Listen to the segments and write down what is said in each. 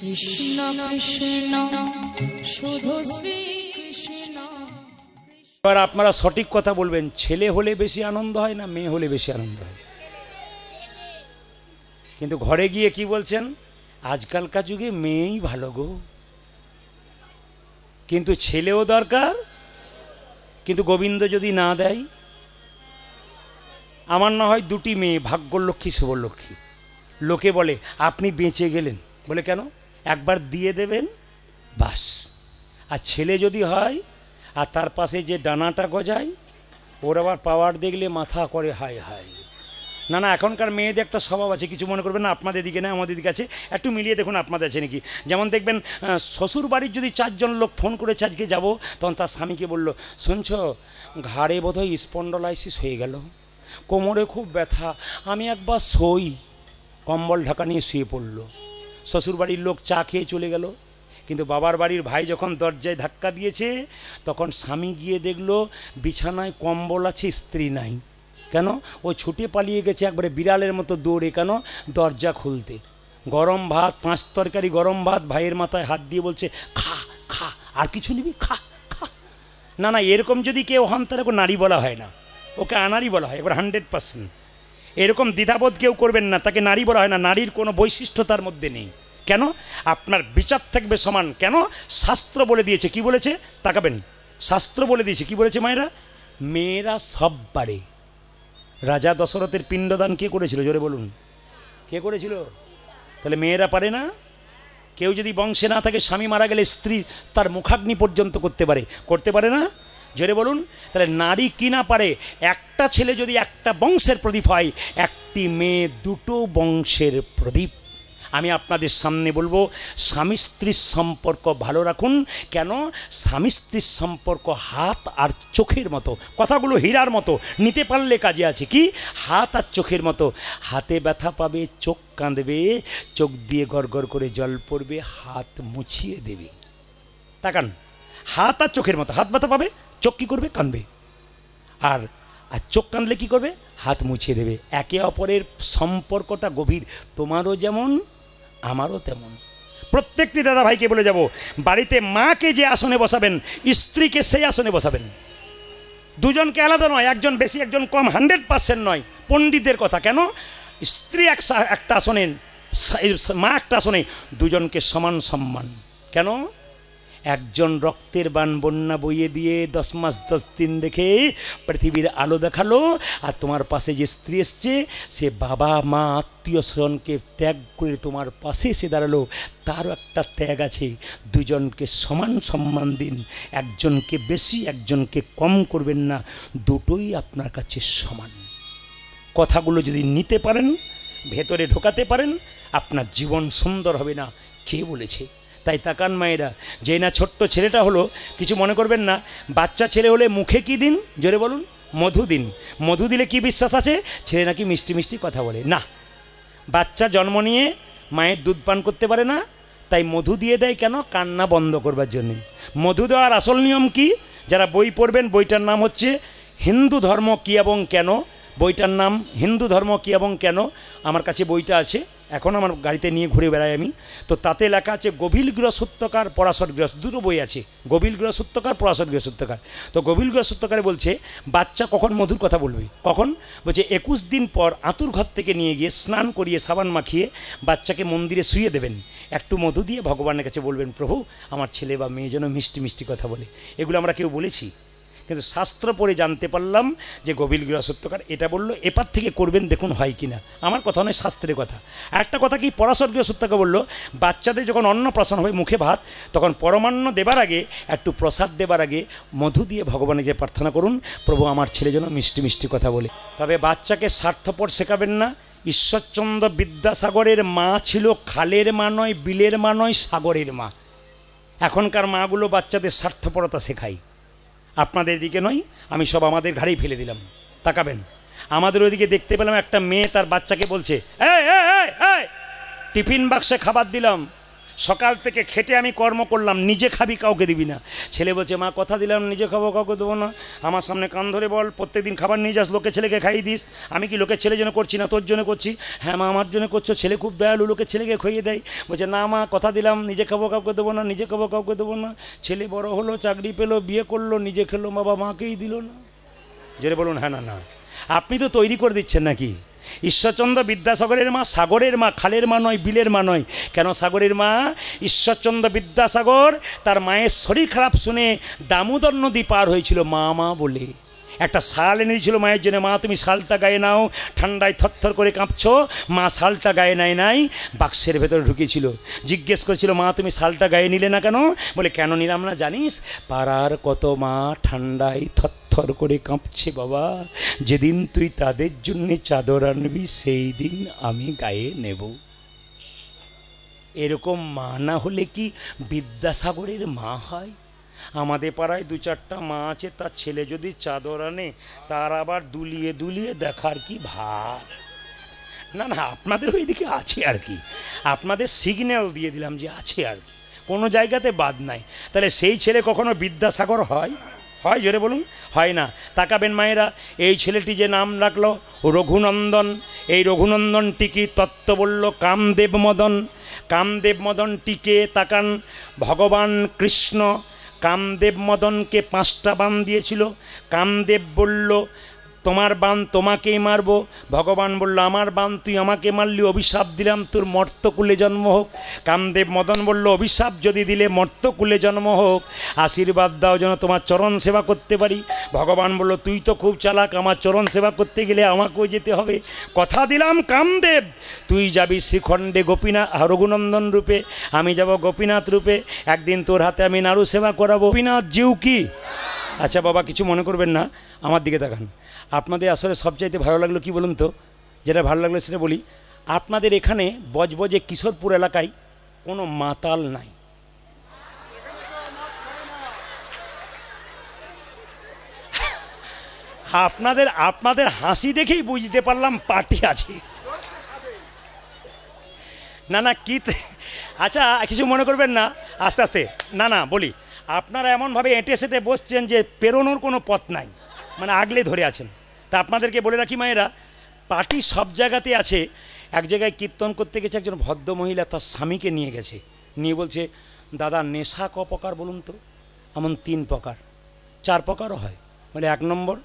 কৃষ্ণ কৃষ্ণ শুধু শ্রী কৃষ্ণ। এবার আপনারা সঠিক কথা বলবেন, ছেলে হলে বেশি আনন্দ হয় না মেয়ে হলে বেশি আনন্দ হয়? কিন্তু ঘরে গিয়ে কি বলছেন, আজকালকার যুগে মেয়েই ভালো গো, কিন্তু ছেলেও দরকার। কিন্তু গোবিন্দ যদি না দেয়, আমার না হয় দুটি মেয়ে, ভাগ্যলক্ষ্মী শুভলক্ষ্মী, লোকে বলে আপনি বেঁচে গেলেন, বলে কেন, একবার দিয়ে দেবেন বাস। আর ছেলে যদি হয় আর তার পাশে যে ডানাটা গজায়, ওর আবার পাওয়ার দেখলে মাথা করে হায় হায়। না না, এখনকার মেয়েদের একটা স্বভাব আছে, কিছু মনে করবেন না, আপনাদের দিকে না আমাদের দিকে আছে, একটু মিলিয়ে দেখুন আপনাদের আছে নাকি। যেমন দেখবেন শ্বশুর বাড়ির যদি 4 জন লোক ফোন করেছে আজকে যাব, তখন তার স্বামীকে বলল, শুনছো ঘাড়ে বোধহয় স্পন্ডলাইসিস হয়ে গেল, কোমরে খুব ব্যথা, আমি একবার শোই, কম্বল ঢাকা নিয়ে শুয়ে পড়ল। শ্বশুরবাড়ির লোক চা খেয়ে চলে গেল। কিন্তু বাবার বাড়ির ভাই যখন দরজায় ধাক্কা দিয়েছে, তখন স্বামী গিয়ে দেখলো বিছানায় কম্বল আছে, স্ত্রী নাই। কেন? ও ছুটে পালিয়ে গেছে একবারে বিড়ালের মতো দৌড়ে, কেন, দরজা খুলতে। গরম ভাত, 5 তরকারি গরম ভাত, ভাইয়ের মাথায় হাত দিয়ে বলছে খা খা, আর কিছু নিবি, খা খা। না না, এরকম যদি কেউ হন তার ওকে নারী বলা হয় না, ওকে আনারি বলা হয়, এবার 100%। এরকম দ্বিধাবোধ কেউ করবেন না, তাকে নারী বলা হয় না, নারীর কোনো বৈশিষ্ট্য তার মধ্যে নেই। কেন? আপনার বিচার থাকবে সমান। কেন? শাস্ত্র বলে দিয়েছে, কি বলেছে তাকাবেন, শাস্ত্র বলে দিয়েছে, কি বলেছে মায়েরা, মেয়েরা সব পারে। রাজা দশরথের পিণ্ডদান কে করেছিল, জোরে বলুন, কে করেছিল? তাহলে মেয়েরা পারে না? কেউ যদি বংশে না থাকে, স্বামী মারা গেলে স্ত্রী তার মুখাগ্নি পর্যন্ত করতে পারে না? জোরে বলুন। তাহলে নারী কি না পারে? একটা ছেলে যদি একটা বংশের প্রদীপ হয়, একটি মেয়ে 2টো বংশের প্রদীপ। আমি আপনাদের সামনে বলবো, স্বামী স্ত্রীর সম্পর্ক ভালো রাখুন। কেন? স্বামী স্ত্রীর সম্পর্ক হাত আর চোখের মতো, কথাগুলো হীরার মতো, নিতে পারলে কাজে আছে। কি? হাত আর চোখের মতো। হাতে ব্যথা পাবে, চোখ কাঁদবে, চোখ দিয়ে গড়গড় করে জল পড়বে, হাত মুছিয়ে দেবে। তাকান, হাত আর চোখের মতো, হাত ব্যথা পাবে, চোখ কী করবে, কাঁদবে, আর চোখ কাঁদলে কী করবে, হাত মুছিয়ে দেবে। একে অপরের সম্পর্কটা গভীর, তোমারও যেমন আমারও তেমন। প্রত্যেকটি দাদা ভাইকে বলে যাব, বাড়িতে মাকে যে আসনে বসাবেন, স্ত্রীকে সেই আসনে বসাবেন। দুজনকে আলাদা নয়, একজন বেশি একজন কম, 100% নয়, পণ্ডিতদের কথা। কেন? স্ত্রী একটা আসনে, মা একটা আসনে, দুজনকে সমান সম্মান। কেন? একজন রক্তের বান বন্যা বইয়ে দিয়ে 10 মাস 10 দিন দেখে পৃথিবীর আলো দেখালো, আর তোমার পাশে যে স্ত্রী এসছে, সে বাবা মা আত্মীয় স্বজনকে ত্যাগ করে তোমার পাশে এসে দাঁড়ালো, তারও একটা ত্যাগ আছে। দুজনকে সমান সম্মান দিন, একজনকে বেশি একজনকে কম করবেন না, দুটোই আপনার কাছে সমান। কথাগুলো যদি নিতে পারেন, ভেতরে ঢোকাতে পারেন, আপনার জীবন সুন্দর হবে না। কে বলেছে? তাই তাকান মায়েরা, যে না ছোট্ট ছেলেটা হলো, কিছু মনে করবেন না, বাচ্চা ছেলে হলে মুখে কি দিন, জোরে বলুন, মধু দিন। মধু দিলে কি বিশ্বাস আছে? ছেলে নাকি মিষ্টি মিষ্টি কথা বলে। না, বাচ্চা জন্ম নিয়ে মায়ের দুধ পান করতে পারে না, তাই মধু দিয়ে দেয়। কেন? কান্না বন্ধ করবার জন্যে। মধু দেওয়ার আসল নিয়ম কি? যারা বই পড়বেন, বইটার নাম হচ্ছে হিন্দু ধর্ম কি এবং কেন। বইটার নাম হিন্দু ধর্ম কি এবং কেন। আমার কাছে বইটা আছে, এখন আমার গাড়িতে নিয়ে ঘুরে বেড়াই আমি। তো তাতে লেখা আছে গভীর গৃহসূত্রকার, পরাশর গৃহ, দুটো বই আছে, গভীর গৃহসূত্রকার, পরাশর গৃহসূত্রকার। তো গভীর গৃহসূত্রকারে বলছে বাচ্চা কখন মধুর কথা বলবে, কখন বলছে 21 দিন পর আতুর ঘর থেকে নিয়ে গিয়ে স্নান করিয়ে সাবান মাখিয়ে বাচ্চাকে মন্দিরে শুয়ে দেবেন, একটু মধু দিয়ে ভগবানের কাছে বলবেন, প্রভু আমার ছেলে বা মেয়ে যেন মিষ্টি মিষ্টি কথা বলে। এগুলো আমরা কেউ বলেছি? কিন্তু শাস্ত্র পড়ে জানতে পারলাম যে গভীর গৃহসূত্রকার এটা বললো, এপার থেকে করবেন, দেখুন হয় কি না। আমার কথা নয়, শাস্ত্রের কথা। একটা কথা কি, পরাশর গৃহসূত্রকার বললো, বাচ্চাদের যখন অন্নপ্রাশন হবে, মুখে ভাত, তখন পরমান্ন দেবার আগে, একটু প্রসাদ দেবার আগে মধু দিয়ে ভগবানের যে প্রার্থনা করুন, প্রভু আমার ছেলে যেন মিষ্টি মিষ্টি কথা বলে। তবে বাচ্চাকে স্বার্থপর শেখাবেন না। ঈশ্বরচন্দ্র বিদ্যাসাগরের মা ছিল খালের মা নয়, বিলের মা নয়, সাগরের মা। এখনকার মাগুলো বাচ্চাদের স্বার্থপরতা শেখায়, আপনাদের দিকে নয়, আমি সব আমাদের ঘাড়েই ফেলে দিলাম। তাকাবেন, আমাদের ওইদিকে দেখতে পেলাম একটা মেয়ে তার বাচ্চাকে বলছে, এই টিফিন বাক্সে খাবার দিলাম, সকাল থেকে খেটে আমি কর্ম করলাম, নিজে খাবি কাউকে দিবি না। ছেলে বলছে মা কথা দিলাম নিজে খাবো, কাউকে দেবো না। আমার সামনে কান ধরে বল প্রত্যেকদিন খাবার নিয়ে যাস, লোকে ছেলেকে খাইয়ে দিস। আমি কি লোকের ছেলের জন্য করছি না তোর জন্য করছি? হ্যাঁ মা আমার জন্য করছো। ছেলে খুব দয়ালু, লোকের ছেলেকে খাইয়ে দেয়। বলছে না মা কথা দিলাম নিজে খাবো কাউকে দেবো না, নিজে খাবো কাউকে দেবো না। ছেলে বড় হলো, চাকরি পেলো, বিয়ে করলো, নিজে খেলো, বাবা মাকেই দিল না। জোরে বলুন হ্যাঁ না না। আপনি তো তৈরি করে দিচ্ছেন নাকি? ঈশ্বরচন্দ্র বিদ্যাসাগরের মা সাগরের মা, খালের মা নয়, বিলের মা নয়। কেন সাগরের মা? ঈশ্বরচন্দ্র বিদ্যাসাগর তার মায়ের শরীর খারাপ শুনে দামোদর নদী পার হয়েছিল মা মা বলে। একটা শাল এনে দিয়েছিল মায়ের জন্য, মা তুমি শালটা গায়ে নাও, ঠান্ডায় থরথর করে কাঁপছো। মা শালটা গায়ে নাই বাক্সের ভেতরে ঢুকিয়েছিল। জিজ্ঞেস করেছিল মা তুমি শালটা গায়ে নিলে না কেন? বলে কেন নিলাম না জানিস? পাড়ার কত মা ঠান্ডায় থর করে কাঁপছে বাবা, যেদিন তুই তাদের জন্য চাদর আনবি সেই দিন আমি গায়ে নেব। এরকম মা না হলে কি বিদ্যাসাগরের মা হয়? আমাদের পাড়ায় দু চারটা মা আছে, তার ছেলে যদি চাদর আনে তার আবার দুলিয়ে দুলিয়ে দেখার কি ভাব। না না আপনাদের ওই দিকে আছে আর কি, আপনাদের সিগন্যাল দিয়ে দিলাম যে আছে আর কি, কোনো জায়গাতে বাদ নাই। তাহলে সেই ছেলে কখনো বিদ্যাসাগর হয়? হয় জোরে বলুন, হয় না। তাকাবেন মায়েরা, এই ছেলেটি যে নাম রাখলো রঘুনন্দন, এই রঘুনন্দনটিকে তত্ত্ব বলল কামদেব মদন। কামদেব মদনটিকে তাকান, ভগবান কৃষ্ণ কামদেব মদনকে 5টা বাণ দিয়েছিল। কামদেব বলল তোমার বাণ তোমাকেই মারবো। ভগবান বলল আমার বাণ তুই আমাকে মারলি, অভিশাপ দিলাম তোর মর্তকুলে জন্ম হোক। কামদেব মদন বলল অভিশাপ যদি দিলে মর্তকুলে জন্ম হোক, আশীর্বাদ দাও যেন তোমার চরণ সেবা করতে পারি। ভগবান বলল তুই তো খুব চালাক, আমার চরণ সেবা করতে গেলে আমাকেও যেতে হবে। কথা দিলাম কামদেব তুই যাবি শ্রীখণ্ডে গোপীনাথ রঘুনন্দন রূপে, আমি যাব গোপীনাথ রূপে। একদিন তোর হাতে আমি নাড়ু সেবা করাবো। গোপীনাথ জিউ কি? আচ্ছা বাবা কিছু মনে করবেন না, আমার দিকে তাকান। আপনাদের আসলে সবচাইতে ভালো লাগলো কি বলুন তো? যেটা ভালো লাগলো সেটা বলি। আপনাদের এখানে বজবজে কিশোরপুর এলাকায় কোনো মাতাল নাই। আপনাদের হাসি দেখেই বুঝতে পারলাম পার্টি আছে। না না কি আচ্ছা কিছু মনে করবেন না, আস্তে আস্তে না না বলি। আপনারা এমনভাবে এঁটে সেটে বসছেন যে পেরোনোর কোনো পথ নাই, মানে আগলে ধরে আছেন। তা আপনাদেরকে বলে রাখি মায়েরা, পার্টি সব জায়গাতে আছে। এক জায়গায় কীর্তন করতে গেছে একজন ভদ্র মহিলা, তার স্বামীকে নিয়ে গেছে, নিয়ে বলছে দাদা নেশা ক প্রকার বলুন তো? এমন 3 প্রকার 4 প্রকারও হয়। বলে 1 নম্বর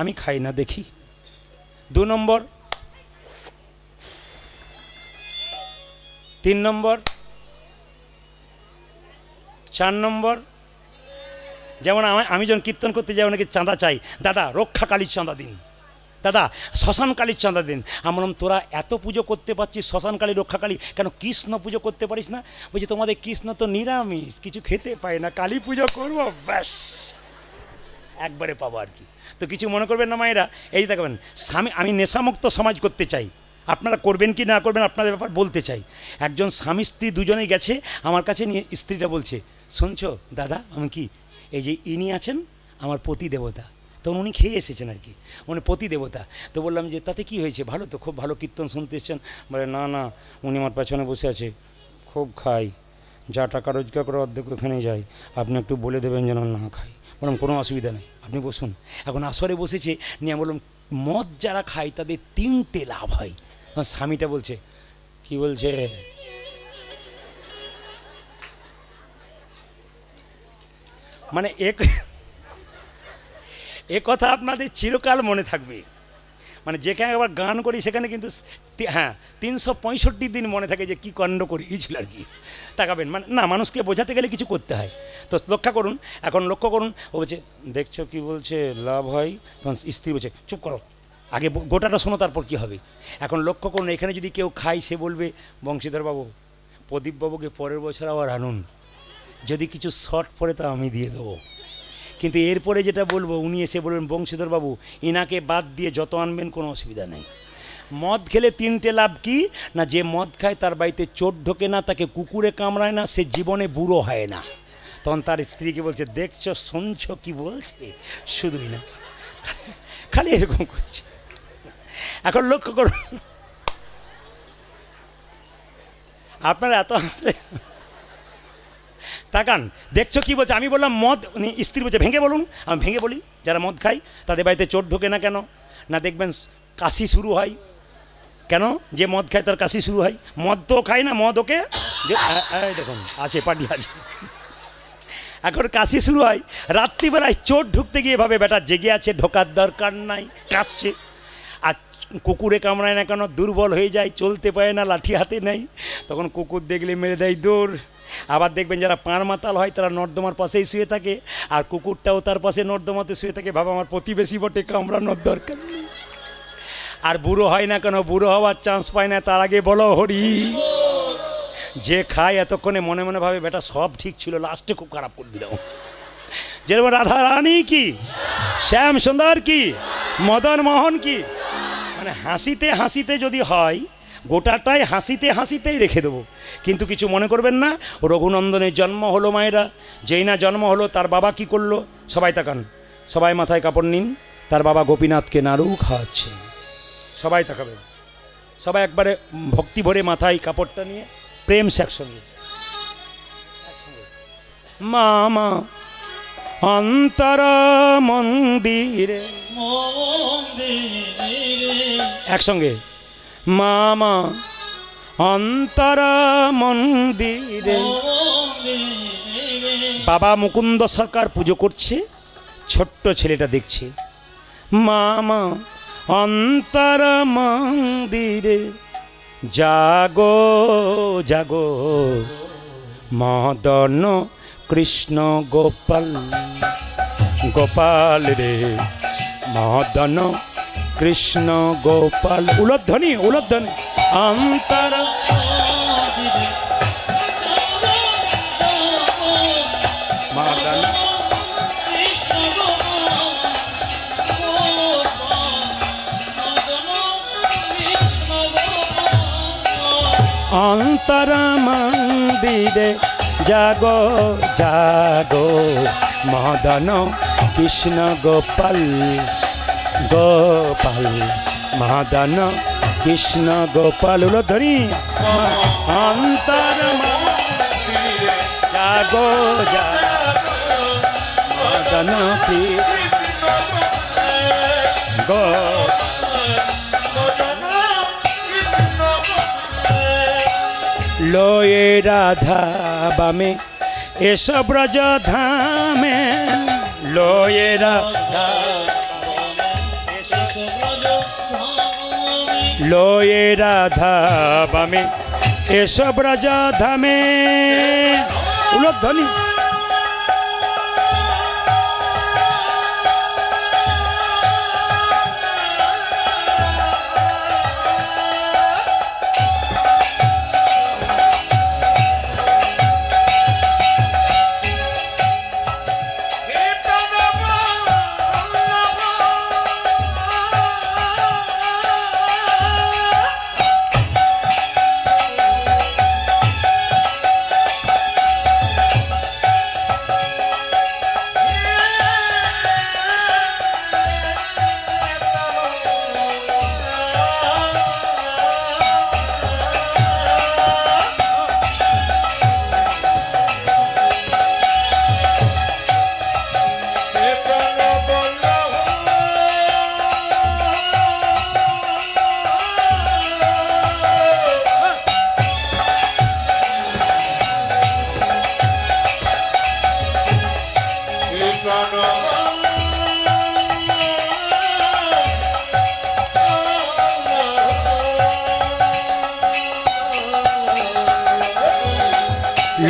আমি খাই না দেখি, 2 নম্বর, 3 নম্বর, 4 নম্বর। যেমন আমি যখন কীর্তন করতে যাই অনেকে চাঁদা চাই, দাদা রক্ষাকালীর চাঁদা দিন, দাদা শ্মশানকালীর চাঁদা দিন। আমি বললাম তোরা এত পুজো করতে পারছিস শ্মশানকালী রক্ষাকালী, কেন কৃষ্ণ পুজো করতে পারিস না? বলছি তোমাদের কৃষ্ণ তো নিরামিষ, কিছু খেতে পায় না, কালী পুজো করবো ব্যাস একবারে পাবো আর কি। তো কিছু মনে করবেন না মায়েরা, এই দেখবেন স্বামী, আমি নেশামুক্ত সমাজ করতে চাই, আপনারা করবেন কি না করবেন আপনাদের ব্যাপার বলতে চাই। একজন স্বামী স্ত্রী দুজনেই গেছে আমার কাছে, নিয়ে স্ত্রীটা বলছে শুনছো দাদা, আমি কি এই যে ইনি আছেন আমার পতি দেবতা, তখন উনি খেয়ে এসেছেন আর কি, উনি পতি দেবতা। তো বললাম যে তাতে কি হয়েছে, ভালো তো, খুব ভালো কীর্তন শুনতে এসেছেন। বলে না না উনি আমার পেছনে বসে আছে, খুব খাই, যা টাকা রোজগার করে অর্ধেক ওখানে যাই, আপনি একটু বলে দেবেন যেন না খাই। বললাম কোনো অসুবিধা নেই আপনি বসুন। এখন আসরে বসেছে নিয়ে বললাম মদ যারা খায় তাদের 3টে লাভ হয়। স্বামীটা বলছে কি বলছে, মানে এ কথা আপনাদের চিরকাল মনে থাকবে। মানে যেখানে আবার গান করি সেখানে কিন্তু হ্যাঁ 365 দিন মনে থাকে যে কী কাণ্ড করিয়েছিল আর কি। তাকাবেন মানে না, মানুষকে বোঝাতে গেলে কিছু করতে হয়। তো লক্ষ্য করুন, এখন লক্ষ্য করুন, ও বলছে দেখছো কি বলছে লাভ হয়, তখন স্ত্রী বলছে চুপ করো, আগে গোটাটা শোনো তারপর কী হবে। এখন লক্ষ্য করুন, এখানে যদি কেউ খায় সে বলবে বংশীধর বাবু প্রদীপবাবুকে পরের বছর আবার আনুন, যদি কিছু শর্ট পড়ে তা আমি দিয়ে দেবো। কিন্তু এরপরে যেটা বলবো উনি এসে বলবেন বংশীধর বাবু ইনাকে বাদ দিয়ে যত আনবেন কোনো অসুবিধা নেই। মদ খেলে 3টে লাভ কি না, যে মদ খায় তার বাড়িতে চোর ঢোকে না, তাকে কুকুরে কামড়ায় না, সে জীবনে বুড়ো হয় না। তখন তার স্ত্রীকে বলছে দেখছো শুনছো কি বলছে, শুধুই না খালি এরকম করছে। এখন লক্ষ্য করুন, আপনারা এত তাকান, দেখছো কি বলছে? আমি বললাম মদ, স্ত্রী বলছে ভেঙে বলুন। আমি ভেঙে বলি, যারা মদ খায় তাদের বাড়িতে চোর ঢোকে না কেন? না দেখবেন কাশি শুরু হয় কেন? যে মদ খায় তার কাশি শুরু হয়। মদ তো খায় না, মদ ওকে দেখুন আছে, পার্টি আছে, এখন কাশি শুরু হয়। রাত্রিবেলায় চোর ঢুকতে গিয়ে ভাবে বেটা জেগে আছে, ঢোকার দরকার নাই, কাশছে। আর কুকুরে কামড়ায় না কেন? দুর্বল হয়ে যায়, চলতে পারে না, লাঠি হাতে নেই, তখন কুকুর দেখলে মেরে দেয় দৌড়। আবার দেখবেন যারা পাঁড় মাতাল হয় তারা নর্দমার পাশেই শুয়ে থাকে, আর কুকুরটাও তার পাশে নর্দমাতে শুয়ে থাকে, ভাবা আমার প্রতিবেশী বটে, কামড়ানোর দরকার নেই। আর বুড়ো হয় না কেন? বুড়ো হওয়ার চান্স পায় না, তার আগে বলো হরি। যে খায় এতক্ষণে মনে মনে ভাবে বেটা সব ঠিক ছিল, লাস্টে খুব খারাপ করে দিলাম। যেরকম রাধা রানী কি, শ্যাম সুন্দর কি, মদন মোহন কি, মানে হাসিতে হাসিতে যদি হয় গোটাটাই হাসিতে হাসিতেই রেখে দেবো। কিন্তু কিছু মনে করবেন না, রঘুনন্দনের জন্ম হলো মায়েরা, যেই না জন্ম হলো তার বাবা কি করলো? সবাই তাকান, সবাই মাথায় কাপড় নিন, তার বাবা গোপীনাথকে নাড়ু খাওয়াচ্ছে। সবাই তাকাবে, সবাই একবারে ভক্তি ভরে মাথায় কাপড়টা নিয়ে প্রেম সে একসঙ্গে। মামা অন্তর মন্দিরে, একসঙ্গে মামা অন্তর মন্দিরে। বাবা মুকুন্দ সরকার পুজো করছে, ছোট্ট ছেলেটা দেখছে। মামা অন্তর মন্দিরে জাগো জাগো মদন কৃষ্ণ গোপাল, গোপাল রে মদন কৃষ্ণ গোপাল। উলধ্বনি উলধ্বনি। অন্তর মদন অন্তর মন্দিরে জাগো জাগো মদন কৃষ্ণ গোপাল, গোপাল মদন কৃষ্ণ গোপাল। উলধ্বনি। অন্তর মন্দিরে জাগো জাগো মদন কৃষ্ণ গোপাল। লয়ে রাধা বামে এসো ব্রজ ধামে, লয়ে রাধা লয়ে রাধা বামে এসো ব্রজ ধামে। উলধ্বনি।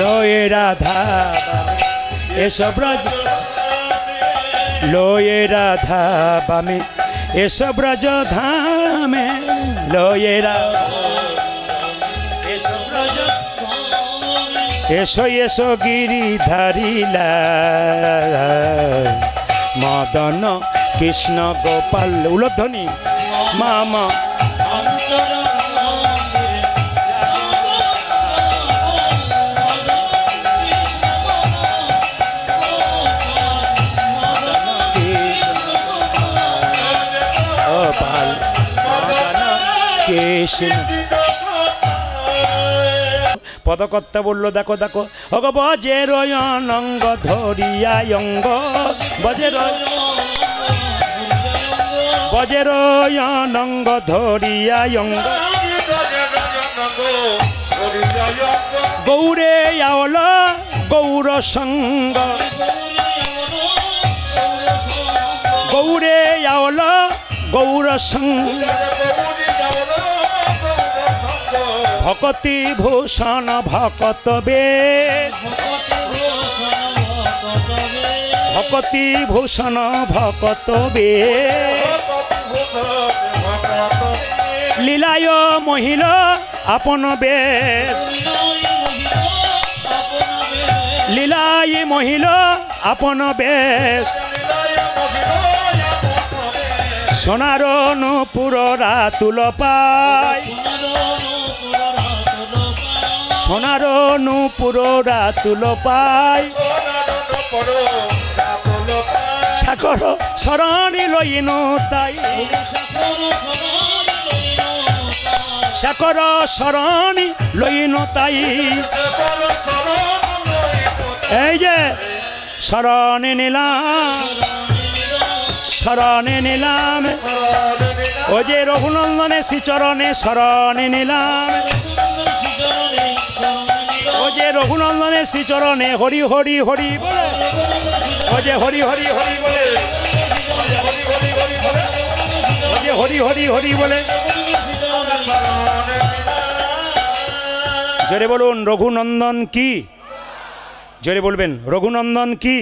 লয়ে রাধা এসো ব্রজ, লয়ে রাধা বামে এসো ব্রজ ধামে, লয়ে রাধা এসো ব্রজ এসো এসো গিরিধারিলা মদন কৃষ্ণ গোপাল। উলধ্বনি। মামা অন্তর কৃষ্ণ পদকর্তা বলল দেখো দেখো অগ বজের অনঙ্গ ধরিয়া অঙ্গ বজের বজের অনঙ্গ ধরিয়া অঙ্গ গৌরে আওল গৌর সঙ্গ গৌরে আওল গৌর সঙ্গ ভকতি ভূষণ ভকত বে ভকতি ভূষণ ভকত বে লীলায় মহিল আপন বে লীলায় মহিল আপন বে সোনার নূপুর রাতুল পায় সোনার নূপুর রাতুল পায় সাগর শরণী লইনু তাই সাগর শরণী লইনু তাই এই যে শরণে নিলাম শরণে নিলাম ও যে রঘুনন্দনে শ্রীচরণে শরণে নিলাম ও যে রঘুনন্দনে শ্রীচরণে হরি হরি হরি বলে ও যে হরি হরি হরি বলে ও যে হরি হরি হরি বলে জোরে বলুন রঘুনন্দন কি জোরে বলবেন রঘুনন্দন কি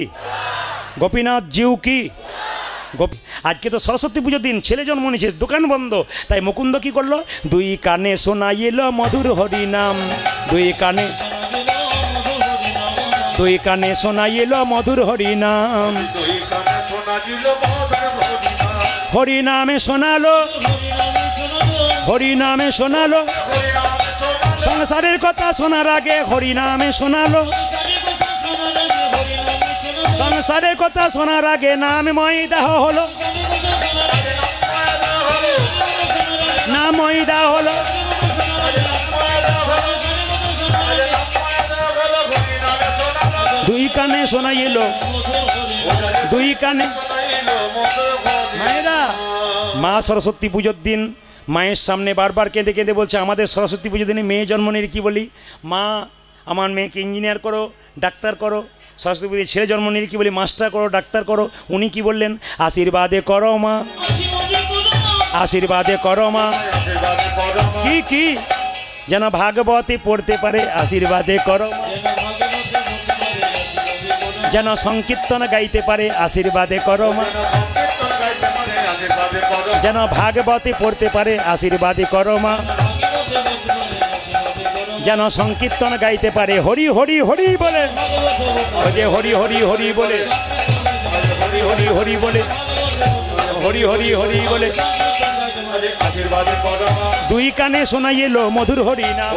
গোপীনাথ জিউ কি আজকে তো সরস্বতী পুজোর দিন ছেলে জন্ম নিয়েছে দোকান বন্ধ তাই মুকুন্দ কি করলো দুই কানে শোনাইল মধুর হরি নাম দুই কানে শোনাইল মধুর হরি নাম হরি নামে শোনালো হরি নামে শোনালো সংসারের কথা শোনার আগে হরি নামে শোনালো সংসারের কথা শোনার আগে নামময় দেহ হলো নামময় দেহ হলো দুই কানে শোনাইল দুই কানে মায়েরা মা সরস্বতী পুজোর দিন মায়ের সামনে বারবার কেঁদে কেঁদে বলছে আমাদের সরস্বতী পুজোর দিনে মেয়ে জন্ম নিয়ে কি বলি মা আমার মেয়েকে ইঞ্জিনিয়ার করো ডাক্তার করো সরস্বতী পুজোয় ছেলে জন্ম নিয়ে কি বলি মাস্টার করো ডাক্তার করো উনি কি বললেন আশীর্বাদে করো মা আশীর্বাদে করো মা কি কি যেন ভাগবতে পড়তে পারে আশীর্বাদে করো যেন সংকীর্তন গাইতে পারে আশীর্বাদে করো মা যেন ভাগবতে পড়তে পারে আশীর্বাদে করো মা যেন সংকীর্তন গাইতে পারে হরি হরি হরি বলে যে হরি হরি হরি বলে হরি হরি হরি বলে হরি হরি হরি বলে দুই কানে শোনাইল মধুর হরি নাম